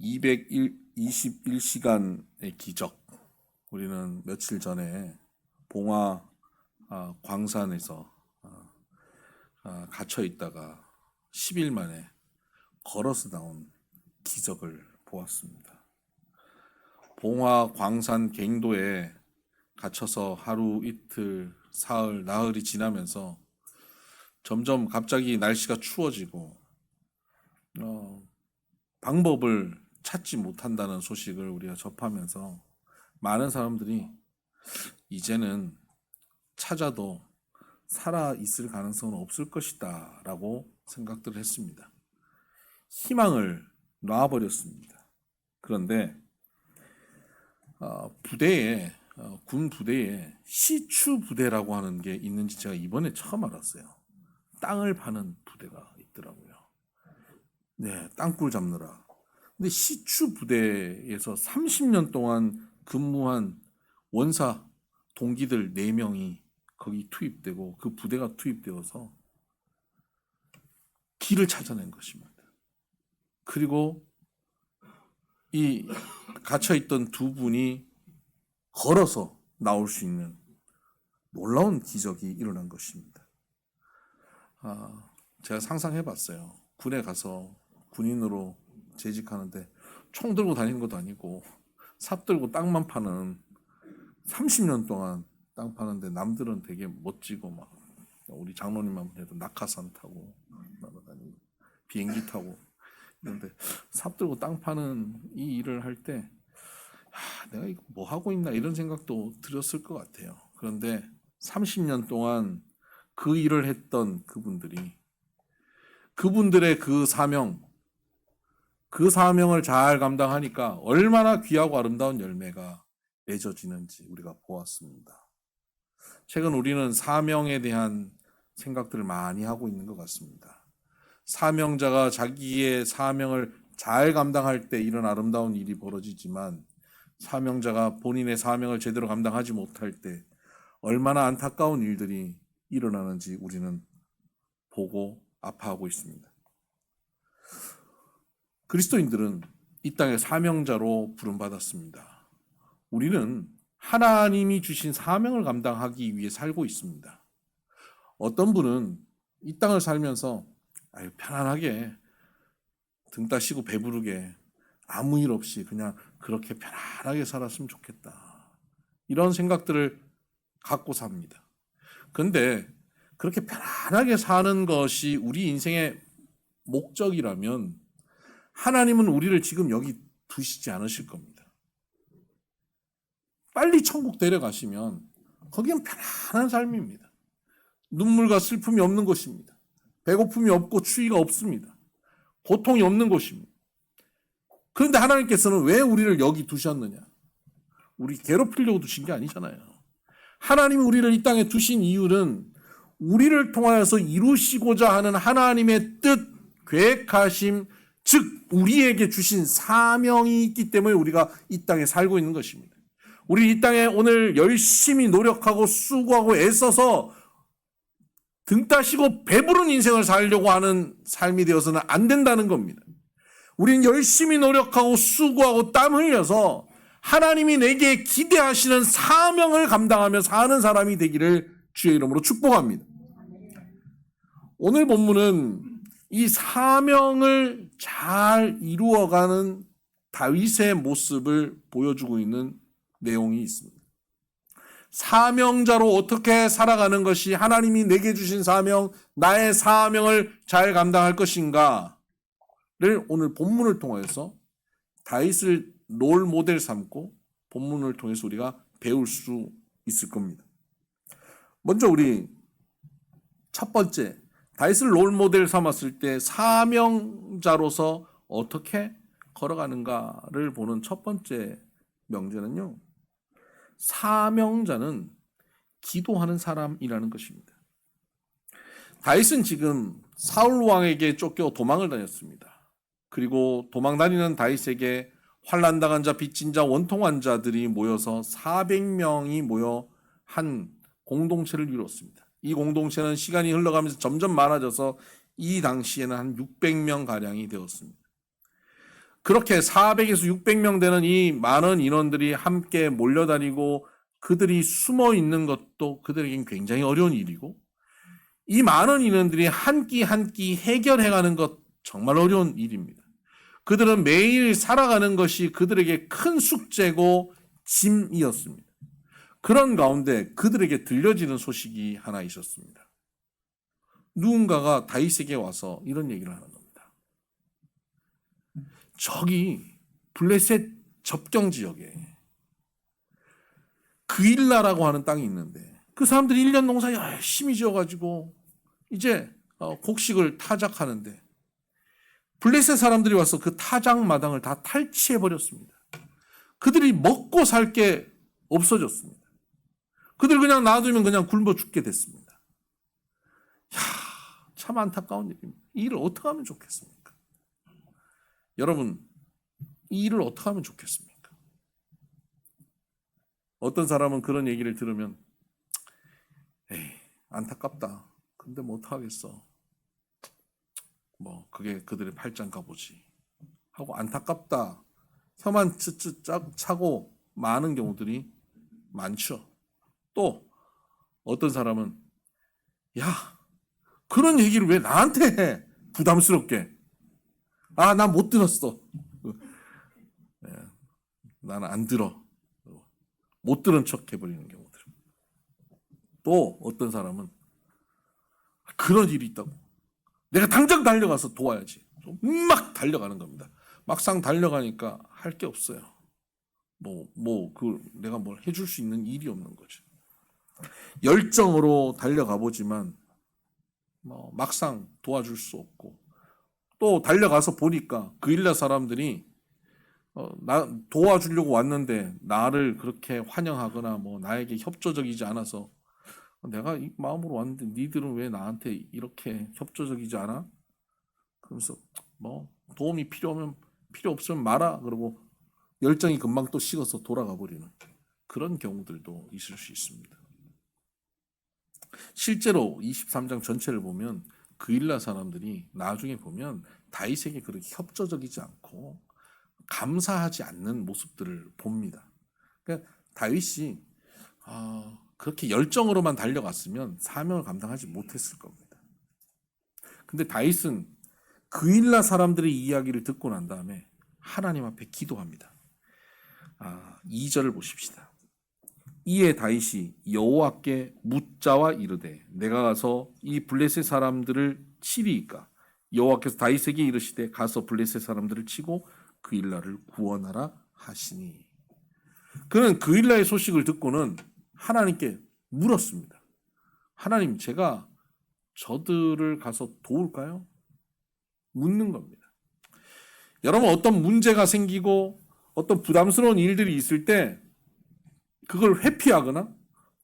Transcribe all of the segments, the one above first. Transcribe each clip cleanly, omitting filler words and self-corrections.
221시간의 기적. 우리는 며칠 전에 봉화 광산에서 갇혀 있다가 10일 만에 걸어서 나온 기적을 보았습니다. 봉화 광산 갱도에 갇혀서 하루 이틀 사흘 나흘이 지나면서 점점 갑자기 날씨가 추워지고 방법을 찾지 못한다는 소식을 우리가 접하면서 많은 사람들이 이제는 찾아도 살아 있을 가능성은 없을 것이다 라고 생각들을 했습니다. 희망을 놔버렸습니다. 그런데 부대에 군 부대에 시추 부대라고 하는 게 있는지 제가 이번에 처음 알았어요. 땅을 파는 부대가 있더라고요. 네, 땅굴 잡느라. 근데 시추 부대에서 30년 동안 근무한 원사 동기들 4명이 거기 투입되고 그 부대가 투입되어서 길을 찾아낸 것입니다. 그리고 이 갇혀있던 두 분이 걸어서 나올 수 있는 놀라운 기적이 일어난 것입니다. 제가 상상해봤어요. 군에 가서 군인으로 재직하는데 총 들고 다니는 것도 아니고 삽 들고 땅만 파는 30년 동안 땅 파는데 남들은 되게 멋지고 막 우리 장로님만 해도 낙하산 타고 날아다니고 비행기 타고 그런데 삽 들고 땅 파는 이 일을 할 때 내가 이거 뭐 하고 있나 이런 생각도 들었을 것 같아요. 그런데 30년 동안 그 일을 했던 그분들의 그 사명을 잘 감당하니까 얼마나 귀하고 아름다운 열매가 맺어지는지 우리가 보았습니다. 최근 우리는 사명에 대한 생각들을 많이 하고 있는 것 같습니다. 사명자가 자기의 사명을 잘 감당할 때 이런 아름다운 일이 벌어지지만 사명자가 본인의 사명을 제대로 감당하지 못할 때 얼마나 안타까운 일들이 일어나는지 우리는 보고 아파하고 있습니다. 그리스도인들은 이 땅의 사명자로 부름받았습니다. 우리는 하나님이 주신 사명을 감당하기 위해 살고 있습니다. 어떤 분은 이 땅을 살면서 편안하게 등 따시고 배부르게 아무 일 없이 그냥 그렇게 편안하게 살았으면 좋겠다. 이런 생각들을 갖고 삽니다. 그런데 그렇게 편안하게 사는 것이 우리 인생의 목적이라면 하나님은 우리를 지금 여기 두시지 않으실 겁니다. 빨리 천국 데려가시면 거기는 편안한 삶입니다. 눈물과 슬픔이 없는 곳입니다. 배고픔이 없고 추위가 없습니다. 고통이 없는 곳입니다. 그런데 하나님께서는 왜 우리를 여기 두셨느냐? 우리 괴롭히려고 두신 게 아니잖아요. 하나님이 우리를 이 땅에 두신 이유는 우리를 통하여서 이루시고자 하는 하나님의 뜻, 계획하심, 즉 우리에게 주신 사명이 있기 때문에 우리가 이 땅에 살고 있는 것입니다. 우리 이 땅에 오늘 열심히 노력하고 수고하고 애써서 등 따시고 배부른 인생을 살려고 하는 삶이 되어서는 안 된다는 겁니다. 우리는 열심히 노력하고 수고하고 땀 흘려서 하나님이 내게 기대하시는 사명을 감당하며 사는 사람이 되기를 주의 이름으로 축복합니다. 오늘 본문은 이 사명을 잘 이루어가는 다윗의 모습을 보여주고 있는 내용이 있습니다. 사명자로 어떻게 살아가는 것이 하나님이 내게 주신 사명, 나의 사명을 잘 감당할 것인가를 오늘 본문을 통해서 다윗을 롤 모델 삼고 본문을 통해서 우리가 배울 수 있을 겁니다. 먼저 우리 첫 번째 다윗을 롤 모델 삼았을 때 사명자로서 어떻게 걸어가는가를 보는 첫 번째 명제는요. 사명자는 기도하는 사람이라는 것입니다. 다윗은 지금 사울 왕에게 쫓겨 도망을 다녔습니다. 그리고 도망 다니는 다윗에게 환난당한 자, 빚진 자, 원통한 자들이 모여서 400명이 모여 한 공동체를 이루었습니다. 이 공동체는 시간이 흘러가면서 점점 많아져서 이 당시에는 한 600명 가량이 되었습니다. 그렇게 400에서 600명 되는 이 많은 인원들이 함께 몰려다니고 그들이 숨어 있는 것도 그들에겐 굉장히 어려운 일이고, 이 많은 인원들이 한 끼 한 끼 해결해가는 것 정말 어려운 일입니다. 그들은 매일 살아가는 것이 그들에게 큰 숙제고 짐이었습니다. 그런 가운데 그들에게 들려지는 소식이 하나 있었습니다. 누군가가 다윗에게 와서 이런 얘기를 하는 겁니다. 저기 블레셋 접경 지역에 그일라라고 하는 땅이 있는데 그 사람들이 1년 농사 열심히 지어가지고 이제 곡식을 타작하는데 블레셋 사람들이 와서 그 타작 마당을 다 탈취해버렸습니다. 그들이 먹고 살 게 없어졌습니다. 그들 그냥 놔두면 그냥 굶어 죽게 됐습니다. 참 안타까운 일입니다. 이 일을 어떻게 하면 좋겠습니까? 여러분, 이 일을 어떻게 하면 좋겠습니까? 어떤 사람은 그런 얘기를 들으면 에이, 안타깝다. 근데 뭐 어떡하겠어. 뭐 그게 그들의 팔짱 가보지 하고 안타깝다. 혀만 쯧쯧 차고 많은 경우들이 많죠. 또 어떤 사람은 야, 그런 얘기를 왜 나한테 해? 부담스럽게. 아, 나 못 들었어. 나는 안 들어. 못 들은 척 해버리는 경우들. 또 어떤 사람은 그런 일이 있다고. 내가 당장 달려가서 도와야지. 막 달려가는 겁니다. 막상 달려가니까 할 게 없어요. 내가 뭘 해줄 수 있는 일이 없는 거죠. 열정으로 달려가 보지만 막상 도와줄 수 없고, 또 달려가서 보니까 그일라 사람들이 나 도와주려고 왔는데 나를 그렇게 환영하거나 나에게 협조적이지 않아서 내가 이 마음으로 왔는데 니들은 왜 나한테 이렇게 협조적이지 않아? 그러면서 도움이 필요 없으면 말아. 그러고 열정이 금방 또 식어서 돌아가 버리는 그런 경우들도 있을 수 있습니다. 실제로 23장 전체를 보면 그일라 사람들이 나중에 보면 다윗에게 그렇게 협조적이지 않고 감사하지 않는 모습들을 봅니다. 그러니까 다윗이 그렇게 열정으로만 달려갔으면 사명을 감당하지 못했을 겁니다. 근데 다윗은 그일라 사람들의 이야기를 듣고 난 다음에 하나님 앞에 기도합니다. 2절을 보십시다. 이에 다윗이 여호와께 묻자와 이르되 내가 가서 이 블레셋 사람들을 치리이까? 여호와께서 다윗에게 이르시되 가서 블레셋 사람들을 치고 그일라를 구원하라 하시니. 그는 그일라의 소식을 듣고는 하나님께 물었습니다. 하나님, 제가 저들을 가서 도울까요? 묻는 겁니다. 여러분, 어떤 문제가 생기고 어떤 부담스러운 일들이 있을 때 그걸 회피하거나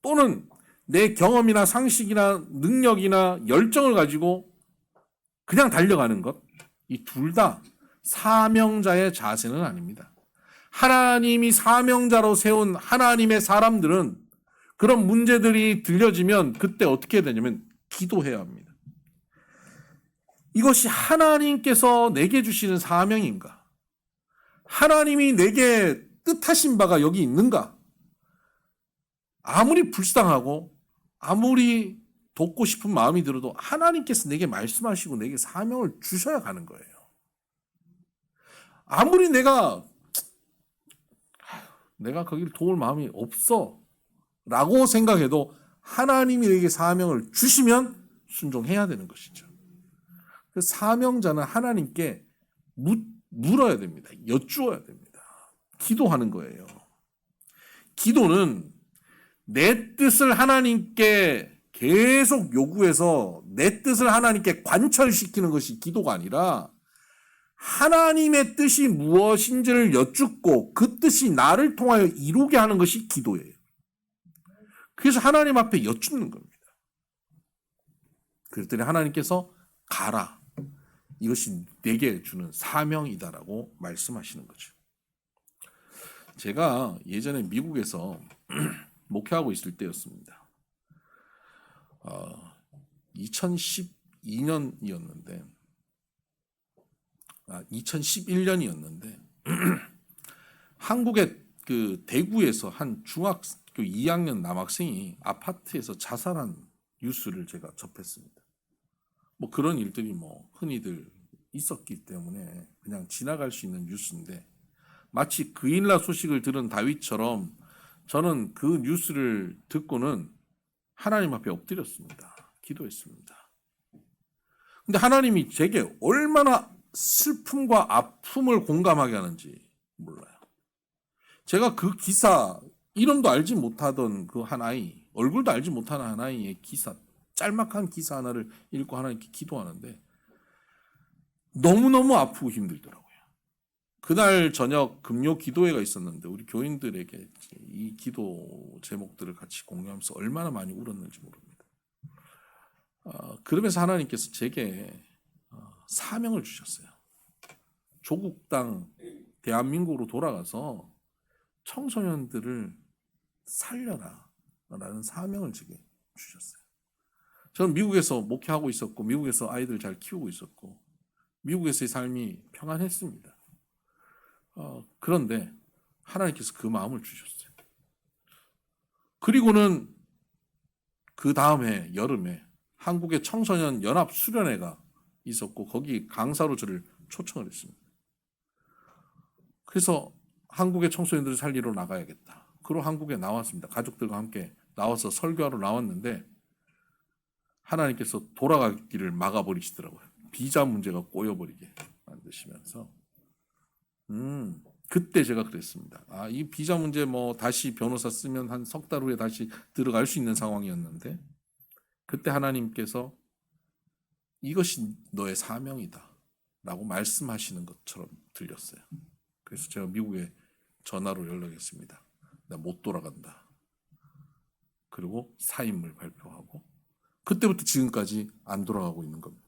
또는 내 경험이나 상식이나 능력이나 열정을 가지고 그냥 달려가는 것, 이 둘 다 사명자의 자세는 아닙니다. 하나님이 사명자로 세운 하나님의 사람들은 그런 문제들이 들려지면 그때 어떻게 해야 되냐면 기도해야 합니다. 이것이 하나님께서 내게 주시는 사명인가? 하나님이 내게 뜻하신 바가 여기 있는가? 아무리 불쌍하고 아무리 돕고 싶은 마음이 들어도 하나님께서 내게 말씀하시고 내게 사명을 주셔야 가는 거예요. 아무리 내가 거기를 도울 마음이 없어 라고 생각해도 하나님이 내게 사명을 주시면 순종해야 되는 것이죠. 그 사명자는 하나님께 물어야 됩니다. 여쭈어야 됩니다. 기도하는 거예요. 기도는 내 뜻을 하나님께 계속 요구해서 내 뜻을 하나님께 관철시키는 것이 기도가 아니라 하나님의 뜻이 무엇인지를 여쭙고 그 뜻이 나를 통하여 이루게 하는 것이 기도예요. 그래서 하나님 앞에 여쭙는 겁니다. 그랬더니 하나님께서 가라. 이것이 내게 주는 사명이다라고 말씀하시는 거죠. 제가 예전에 미국에서 목회하고 있을 때였습니다. 2012년이었는데 2011년이었는데 한국의 그 대구에서 한 중학교 2학년 남학생이 아파트에서 자살한 뉴스를 제가 접했습니다. 뭐 그런 일들이 뭐 흔히들 있었기 때문에 그냥 지나갈 수 있는 뉴스인데, 마치 그일라 소식을 들은 다윗처럼 저는 그 뉴스를 듣고는 하나님 앞에 엎드렸습니다. 기도했습니다. 근데 하나님이 제게 얼마나 슬픔과 아픔을 공감하게 하는지 몰라요. 제가 그 기사, 이름도 알지 못하던 그 한 아이, 얼굴도 알지 못하는 한 아이의 기사, 짤막한 기사 하나를 읽고 하나님께 기도하는데 너무너무 아프고 힘들더라고요. 그날 저녁 금요 기도회가 있었는데 우리 교인들에게 이 기도 제목들을 같이 공유하면서 얼마나 많이 울었는지 모릅니다. 그러면서 하나님께서 제게 사명을 주셨어요. 조국 땅 대한민국으로 돌아가서 청소년들을 살려라 라는 사명을 제게 주셨어요. 저는 미국에서 목회하고 있었고 미국에서 아이들 잘 키우고 있었고 미국에서의 삶이 평안했습니다. 그런데 하나님께서 그 마음을 주셨어요. 그리고는 그 다음 해 여름에 한국의 청소년 연합 수련회가 있었고 거기 강사로 저를 초청을 했습니다. 그래서 한국의 청소년들을 살리러 나가야겠다. 그리고 한국에 나왔습니다. 가족들과 함께 나와서 설교하러 나왔는데 하나님께서 돌아가기를 막아버리시더라고요. 비자 문제가 꼬여버리게 만드시면서 그때 제가 그랬습니다. 이 비자 문제 뭐 다시 변호사 쓰면 한 석 달 후에 다시 들어갈 수 있는 상황이었는데 그때 하나님께서 이것이 너의 사명이다 라고 말씀하시는 것처럼 들렸어요. 그래서 제가 미국에 전화로 연락했습니다. 나 못 돌아간다. 그리고 사임을 발표하고 그때부터 지금까지 안 돌아가고 있는 겁니다.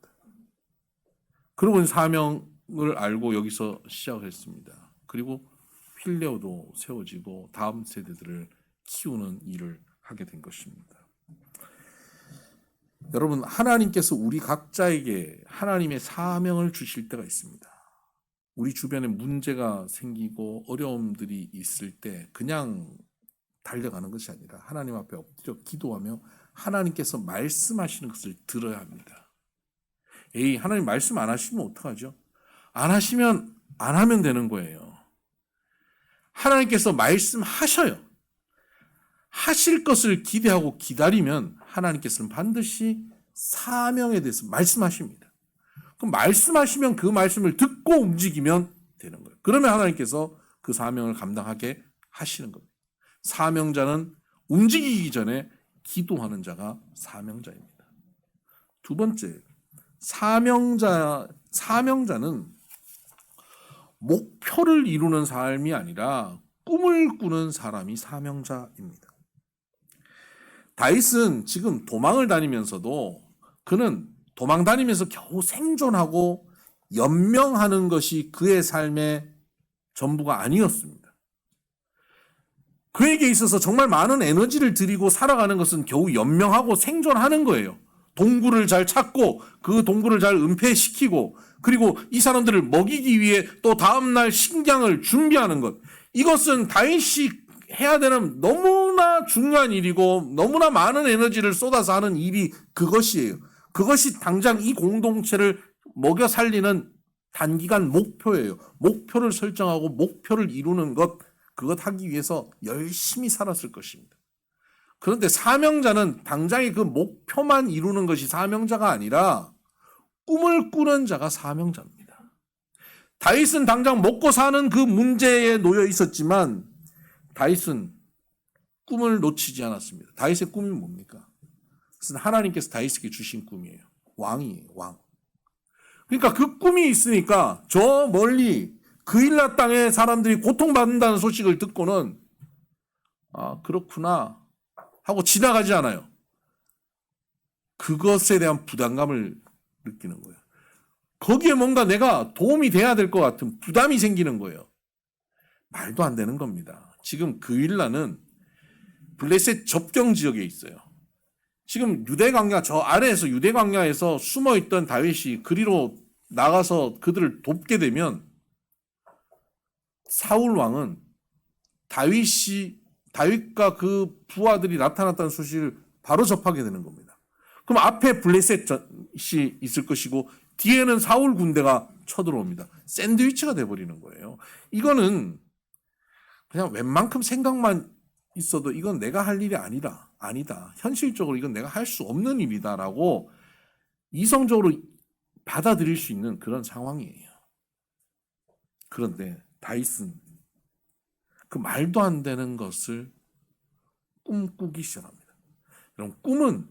그러고 사명을 알고 여기서 시작을 했습니다. 그리고 필레오도 세워지고 다음 세대들을 키우는 일을 하게 된 것입니다. 여러분, 하나님께서 우리 각자에게 하나님의 사명을 주실 때가 있습니다. 우리 주변에 문제가 생기고 어려움들이 있을 때 그냥 달려가는 것이 아니라 하나님 앞에 엎드려 기도하며 하나님께서 말씀하시는 것을 들어야 합니다. 하나님 말씀 안 하시면 어떡하죠? 안 하시면 안 하면 되는 거예요. 하나님께서 말씀하셔요. 하실 것을 기대하고 기다리면 하나님께서는 반드시 사명에 대해서 말씀하십니다. 그럼 말씀하시면 그 말씀을 듣고 움직이면 되는 거예요. 그러면 하나님께서 그 사명을 감당하게 하시는 겁니다. 사명자는 움직이기 전에 기도하는 자가 사명자입니다. 두 번째, 사명자는 목표를 이루는 삶이 아니라 꿈을 꾸는 사람이 사명자입니다. 다윗은 지금 도망을 다니면서도 그는 도망 다니면서 겨우 생존하고 연명하는 것이 그의 삶의 전부가 아니었습니다. 그에게 있어서 정말 많은 에너지를 들이고 살아가는 것은 겨우 연명하고 생존하는 거예요. 동굴을 잘 찾고 그 동굴을 잘 은폐시키고 그리고 이 사람들을 먹이기 위해 또 다음날 식량을 준비하는 것. 이것은 다윗이 해야 되는 너무나 중요한 일이고 너무나 많은 에너지를 쏟아서 하는 일이 그것이에요. 그것이 당장 이 공동체를 먹여 살리는 단기간 목표예요. 목표를 설정하고 목표를 이루는 것, 그것 하기 위해서 열심히 살았을 것입니다. 그런데 사명자는 당장의 그 목표만 이루는 것이 사명자가 아니라 꿈을 꾸는 자가 사명자입니다. 다윗은 당장 먹고 사는 그 문제에 놓여 있었지만 다윗은 꿈을 놓치지 않았습니다. 다윗의 꿈이 뭡니까? 그것은 하나님께서 다윗에게 주신 꿈이에요. 왕이에요, 왕. 그러니까 그 꿈이 있으니까 저 멀리 그일라 땅의 사람들이 고통받는다는 소식을 듣고는 그렇구나 하고 지나가지 않아요. 그것에 대한 부담감을 느끼는 거예요. 거기에 뭔가 내가 도움이 돼야 될 것 같은 부담이 생기는 거예요. 말도 안 되는 겁니다. 지금 그일라는 블레셋 접경 지역에 있어요. 지금 유대광야 저 아래에서 유대광야에서 숨어있던 다윗이 그리로 나가서 그들을 돕게 되면 사울 왕은 다윗과 그 부하들이 나타났다는 소식을 바로 접하게 되는 겁니다. 그럼 앞에 블레셋이 있을 것이고 뒤에는 사울 군대가 쳐들어옵니다. 샌드위치가 돼버리는 거예요. 이거는 그냥 웬만큼 생각만 있어도 이건 내가 할 일이 아니다. 현실적으로 이건 내가 할 수 없는 일이다라고 이성적으로 받아들일 수 있는 그런 상황이에요. 그런데 다윗은 그 말도 안 되는 것을 꿈꾸기 시작합니다. 그럼 꿈은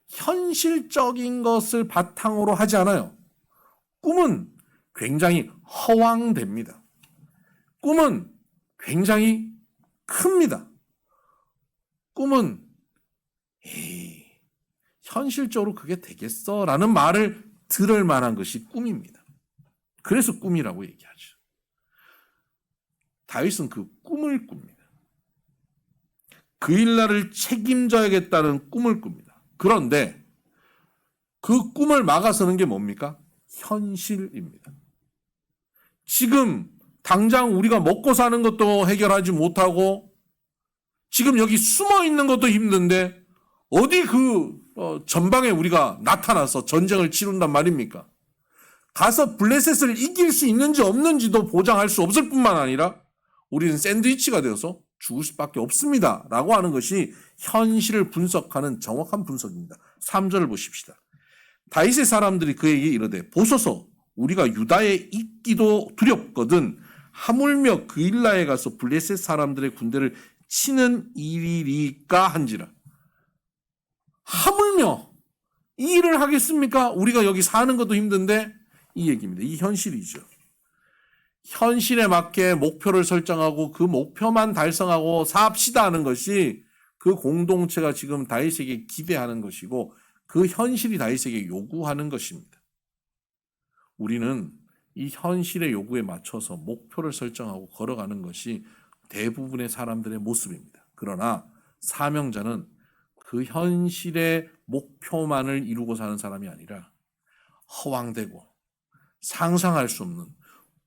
현실적인 것을 바탕으로 하지 않아요. 꿈은 굉장히 허황됩니다. 꿈은 굉장히 큽니다. 꿈은 현실적으로 그게 되겠어? 라는 말을 들을 만한 것이 꿈입니다. 그래서 꿈이라고 얘기하죠. 다윗은 그 꿈을 꿉니다. 그 일날을 책임져야겠다는 꿈을 꿉니다. 그런데 그 꿈을 막아서는 게 뭡니까? 현실입니다. 지금 당장 우리가 먹고 사는 것도 해결하지 못하고 지금 여기 숨어 있는 것도 힘든데 어디 전방에 우리가 나타나서 전쟁을 치른단 말입니까? 가서 블레셋을 이길 수 있는지 없는지도 보장할 수 없을 뿐만 아니라 우리는 샌드위치가 되어서 죽을 수밖에 없습니다. 라고 하는 것이 현실을 분석하는 정확한 분석입니다. 3절을 보십시다. 다윗의 사람들이 그에게 이르되 보소서 우리가 유다에 있기도 두렵거든 하물며 그일라에 가서 블레셋 사람들의 군대를 치는 일이리까 한지라. 하물며 이 일을 하겠습니까? 우리가 여기 사는 것도 힘든데 이 얘기입니다. 이 현실이죠. 현실에 맞게 목표를 설정하고 그 목표만 달성하고 삽시다 하는 것이 그 공동체가 지금 다윗에게 기대하는 것이고 그 현실이 다윗에게 요구하는 것입니다. 우리는 이 현실의 요구에 맞춰서 목표를 설정하고 걸어가는 것이 대부분의 사람들의 모습입니다. 그러나 사명자는 그 현실의 목표만을 이루고 사는 사람이 아니라 허황되고 상상할 수 없는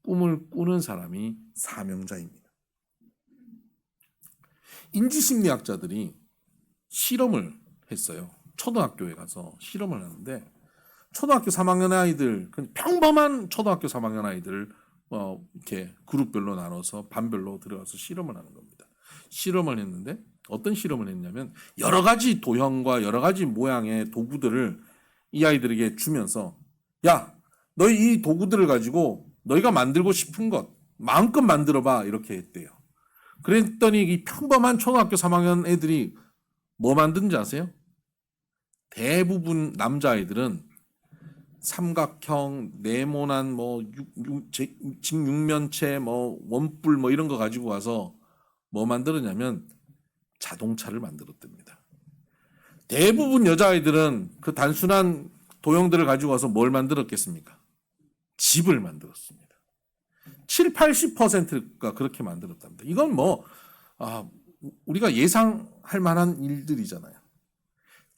꿈을 꾸는 사람이 사명자입니다. 인지심리학자들이 실험을 했어요. 초등학교에 가서 실험을 하는데 초등학교 3학년 아이들, 평범한 초등학교 3학년 아이들을 이렇게 그룹별로 나눠서 반별로 들어가서 실험을 하는 겁니다. 실험을 했는데 어떤 실험을 했냐면 여러 가지 도형과 여러 가지 모양의 도구들을 이 아이들에게 주면서 야, 너희 이 도구들을 가지고 너희가 만들고 싶은 것 마음껏 만들어봐 이렇게 했대요. 그랬더니 이 평범한 초등학교 3학년 애들이 뭐 만든지 아세요? 대부분 남자아이들은 삼각형, 네모난 직육면체, 원뿔 이런 거 가지고 와서 뭐 만들었냐면 자동차를 만들었답니다. 대부분 여자아이들은 그 단순한 도형들을 가지고 와서 뭘 만들었겠습니까? 집을 만들었습니다. 70-80%가 그렇게 만들었답니다. 이건 우리가 예상할 만한 일들이잖아요.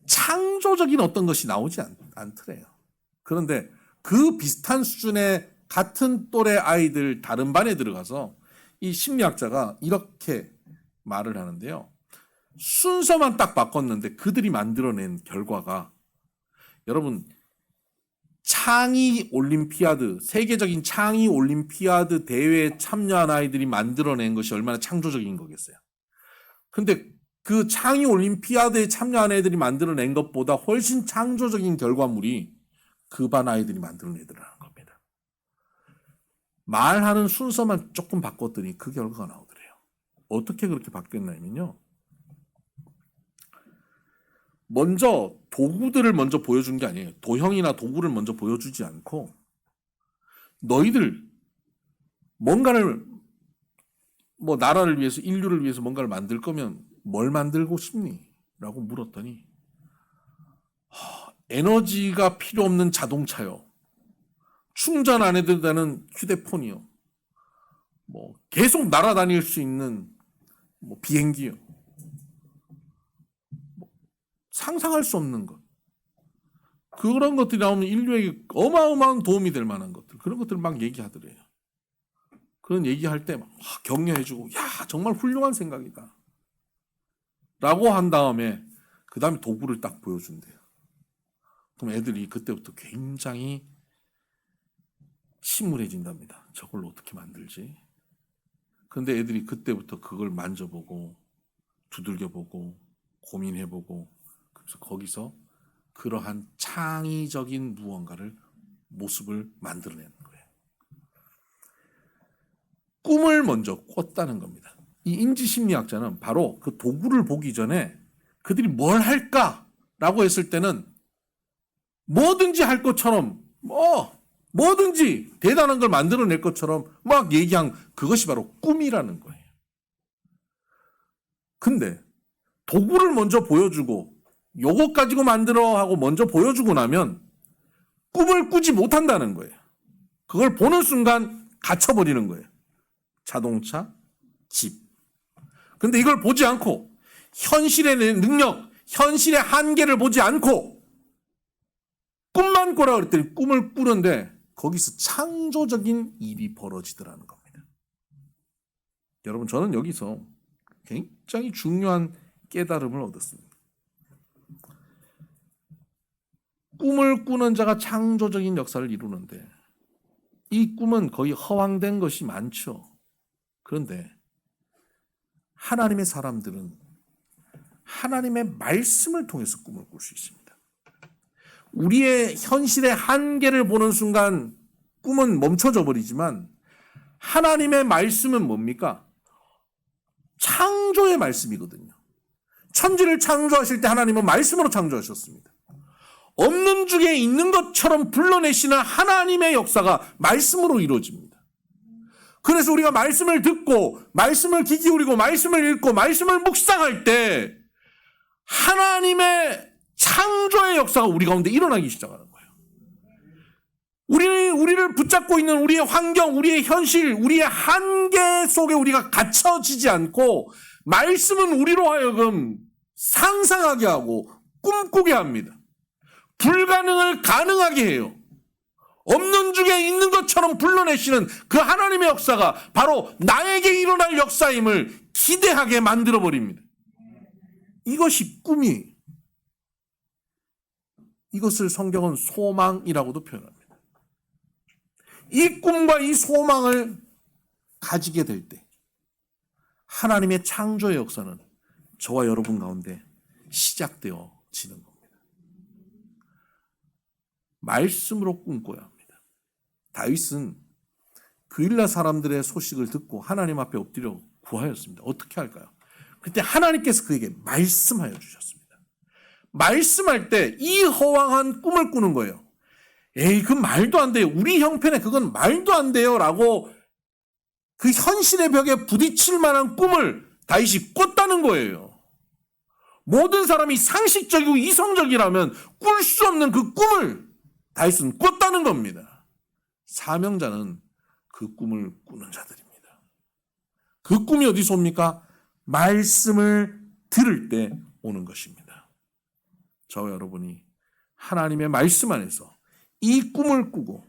창조적인 어떤 것이 나오지 않더래요. 그런데 그 비슷한 수준의 같은 또래 아이들 다른 반에 들어가서 이 심리학자가 이렇게 말을 하는데요. 순서만 딱 바꿨는데 그들이 만들어낸 결과가 여러분 창의 올림피아드, 세계적인 창의 올림피아드 대회에 참여한 아이들이 만들어낸 것이 얼마나 창조적인 거겠어요. 근데 그 창의 올림피아드에 참여한 애들이 만들어낸 것보다 훨씬 창조적인 결과물이 그 반 아이들이 만들어낸 애들이라는 겁니다. 말하는 순서만 조금 바꿨더니 그 결과가 나오더래요. 어떻게 그렇게 바뀌었냐면요. 먼저 도구들을 먼저 보여준 게 아니에요. 도형이나 도구를 먼저 보여주지 않고 너희들 뭔가를 나라를 위해서 인류를 위해서 뭔가를 만들 거면 뭘 만들고 싶니? 라고 물었더니 에너지가 필요 없는 자동차요. 충전 안 해도 되는 휴대폰이요. 계속 날아다닐 수 있는 비행기요. 상상할 수 없는 것. 그런 것들이 나오면 인류에게 어마어마한 도움이 될 만한 것들, 그런 것들을 막 얘기하더래요. 그런 얘기할 때 막 격려해주고, 야, 정말 훌륭한 생각이다 라고 한 다음에 그 다음에 도구를 딱 보여준대요. 그럼 애들이 그때부터 굉장히 침울해진답니다. 저걸로 어떻게 만들지? 근데 애들이 그때부터 그걸 만져보고 두들겨보고 고민해보고, 그래서 거기서 그러한 창의적인 무언가를 모습을 만들어내는 거예요. 꿈을 먼저 꿨다는 겁니다. 이 인지심리학자는 바로 그 도구를 보기 전에 그들이 뭘 할까라고 했을 때는 뭐든지 할 것처럼 뭐든지 대단한 걸 만들어낼 것처럼 막 얘기한 그것이 바로 꿈이라는 거예요. 근데 도구를 먼저 보여주고 요것 가지고 만들어 하고 먼저 보여주고 나면 꿈을 꾸지 못한다는 거예요. 그걸 보는 순간 갇혀버리는 거예요. 자동차, 집. 근데 이걸 보지 않고 현실의 능력, 현실의 한계를 보지 않고 꿈만 꾸라 그랬더니 꿈을 꾸는데 거기서 창조적인 일이 벌어지더라는 겁니다. 여러분, 저는 여기서 굉장히 중요한 깨달음을 얻었습니다. 꿈을 꾸는 자가 창조적인 역사를 이루는데 이 꿈은 거의 허황된 것이 많죠. 그런데 하나님의 사람들은 하나님의 말씀을 통해서 꿈을 꿀 수 있습니다. 우리의 현실의 한계를 보는 순간 꿈은 멈춰져 버리지만 하나님의 말씀은 뭡니까? 창조의 말씀이거든요. 천지를 창조하실 때 하나님은 말씀으로 창조하셨습니다. 없는 중에 있는 것처럼 불러내시는 하나님의 역사가 말씀으로 이루어집니다. 그래서 우리가 말씀을 듣고 말씀을 귀 기울이고 말씀을 읽고 말씀을 묵상할 때 하나님의 창조의 역사가 우리 가운데 일어나기 시작하는 거예요. 우리를 붙잡고 있는 우리의 환경, 우리의 현실, 우리의 한계 속에 우리가 갇혀지지 않고 말씀은 우리로 하여금 상상하게 하고 꿈꾸게 합니다. 불가능을 가능하게 해요. 없는 중에 있는 것처럼 불러내시는 그 하나님의 역사가 바로 나에게 일어날 역사임을 기대하게 만들어버립니다. 이것이 꿈이에요. 이것을 성경은 소망이라고도 표현합니다. 이 꿈과 이 소망을 가지게 될 때 하나님의 창조의 역사는 저와 여러분 가운데 시작되어지는 겁니다. 말씀으로 꿈꿔야 합니다. 다윗은 그일라 사람들의 소식을 듣고 하나님 앞에 엎드려 구하였습니다. 어떻게 할까요? 그때 하나님께서 그에게 말씀하여 주셨습니다. 말씀할 때 이 허황한 꿈을 꾸는 거예요. 에이, 그 말도 안 돼요. 우리 형편에 그건 말도 안 돼요. 라고 그 현실의 벽에 부딪힐 만한 꿈을 다윗이 꿨다는 거예요. 모든 사람이 상식적이고 이성적이라면 꿀 수 없는 그 꿈을 다윗은 꿨다는 겁니다. 사명자는 그 꿈을 꾸는 자들입니다. 그 꿈이 어디서 옵니까? 말씀을 들을 때 오는 것입니다. 저와 여러분이 하나님의 말씀 안에서 이 꿈을 꾸고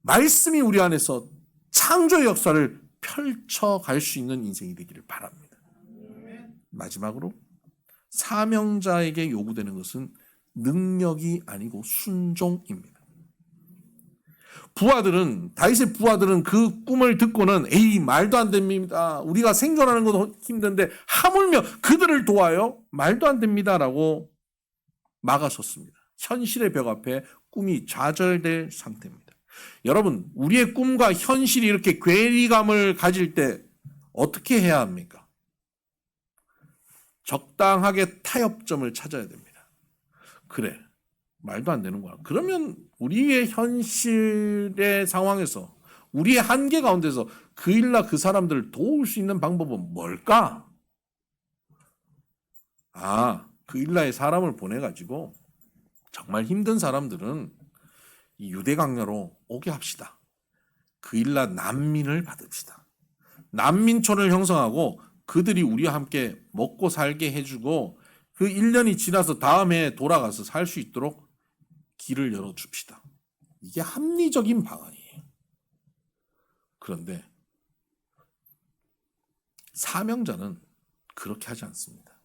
말씀이 우리 안에서 창조의 역사를 펼쳐갈 수 있는 인생이 되기를 바랍니다. 마지막으로 사명자에게 요구되는 것은 능력이 아니고 순종입니다. 다윗의 부하들은 그 꿈을 듣고는 에이, 말도 안 됩니다. 우리가 생존하는 것도 힘든데 하물며 그들을 도와요? 말도 안 됩니다라고 막아섰습니다. 현실의 벽 앞에 꿈이 좌절될 상태입니다. 여러분, 우리의 꿈과 현실이 이렇게 괴리감을 가질 때 어떻게 해야 합니까? 적당하게 타협점을 찾아야 됩니다. 그래, 말도 안 되는 거야. 그러면 우리의 현실의 상황에서, 우리의 한계 가운데서 그일라 그 사람들을 도울 수 있는 방법은 뭘까? 그일라의 사람을 보내가지고 정말 힘든 사람들은 이 유대 강야로 오게 합시다. 그일라 난민을 받읍시다. 난민촌을 형성하고 그들이 우리와 함께 먹고 살게 해주고 그 1년이 지나서 다음 해에 돌아가서 살 수 있도록 길을 열어줍시다. 이게 합리적인 방안이에요. 그런데 사명자는 그렇게 하지 않습니다.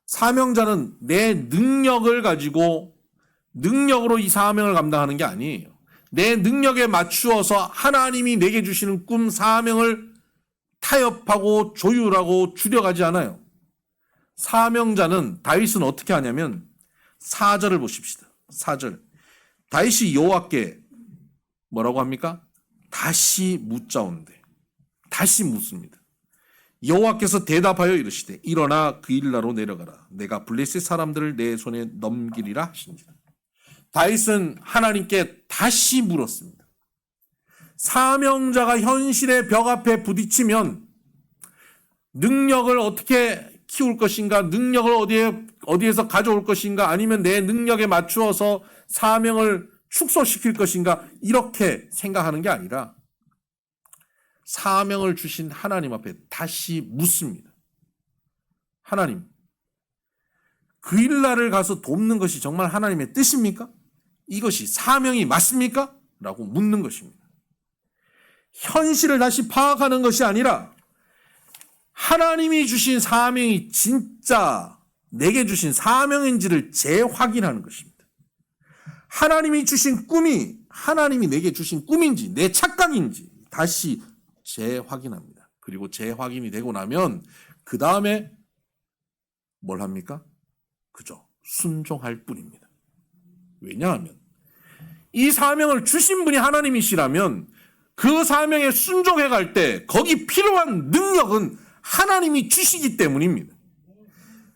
사명자는 내 능력을 가지고 능력으로 이 사명을 감당하는 게 아니에요. 내 능력에 맞추어서 하나님이 내게 주시는 꿈, 사명을 타협하고 조율하고 줄여가지 않아요. 사명자는, 다윗은 어떻게 하냐면 4절을 보십시다. 4절. 다윗이 여호와께 뭐라고 합니까? 다시 묻자온대. 다시 묻습니다. 여호와께서 대답하여 이르시되 일어나 그 일나로 내려가라. 내가 블레셋 사람들을 내 손에 넘기리라 하시니라. 다윗은 하나님께 다시 물었습니다. 사명자가 현실의 벽 앞에 부딪히면 능력을 어떻게 키울 것인가, 능력을 어디에서 가져올 것인가, 아니면 내 능력에 맞추어서 사명을 축소시킬 것인가, 이렇게 생각하는 게 아니라 사명을 주신 하나님 앞에 다시 묻습니다. 하나님, 그 일날을 가서 돕는 것이 정말 하나님의 뜻입니까? 이것이 사명이 맞습니까? 라고 묻는 것입니다. 현실을 다시 파악하는 것이 아니라 하나님이 주신 사명이 진짜 내게 주신 사명인지를 재확인하는 것입니다. 하나님이 주신 꿈이 하나님이 내게 주신 꿈인지 내 착각인지 다시 재확인합니다. 그리고 재확인이 되고 나면 그 다음에 뭘 합니까? 그저 순종할 뿐입니다. 왜냐하면 이 사명을 주신 분이 하나님이시라면 그 사명에 순종해 갈 때 거기 필요한 능력은 하나님이 주시기 때문입니다.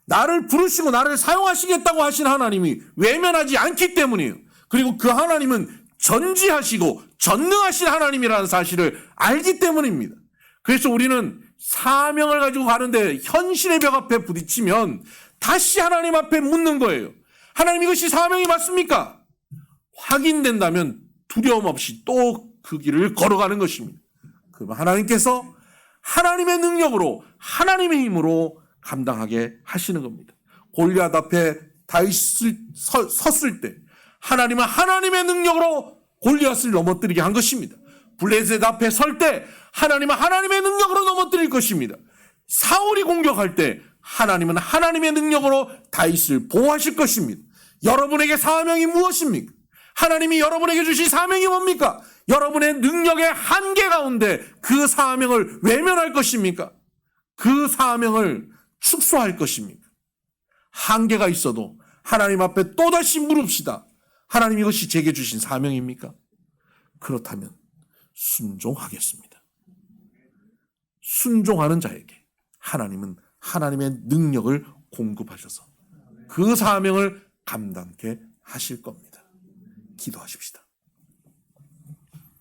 나를 부르시고 나를 사용하시겠다고 하신 하나님이 외면하지 않기 때문이에요. 그리고 그 하나님은 전지하시고 전능하신 하나님이라는 사실을 알기 때문입니다. 그래서 우리는 사명을 가지고 가는데 현실의 벽 앞에 부딪히면 다시 하나님 앞에 묻는 거예요. 하나님, 이것이 사명이 맞습니까? 확인된다면 두려움 없이 또 그 길을 걸어가는 것입니다. 그러면 하나님께서 하나님의 능력으로 하나님의 힘으로 감당하게 하시는 겁니다. 골리앗 앞에 다윗이 섰을 때 하나님은 하나님의 능력으로 골리앗을 넘어뜨리게 한 것입니다. 블레셋 앞에 설 때 하나님은 하나님의 능력으로 넘어뜨릴 것입니다. 사울이 공격할 때 하나님은 하나님의 능력으로 다윗을 보호하실 것입니다. 여러분에게 사명이 무엇입니까? 하나님이 여러분에게 주신 사명이 뭡니까? 여러분의 능력의 한계 가운데 그 사명을 외면할 것입니까? 그 사명을 축소할 것입니까? 한계가 있어도 하나님 앞에 또다시 물읍시다. 하나님, 이것이 제게 주신 사명입니까? 그렇다면 순종하겠습니다. 순종하는 자에게 하나님은 하나님의 능력을 공급하셔서 그 사명을 감당케 하실 겁니다. 기도하십시다.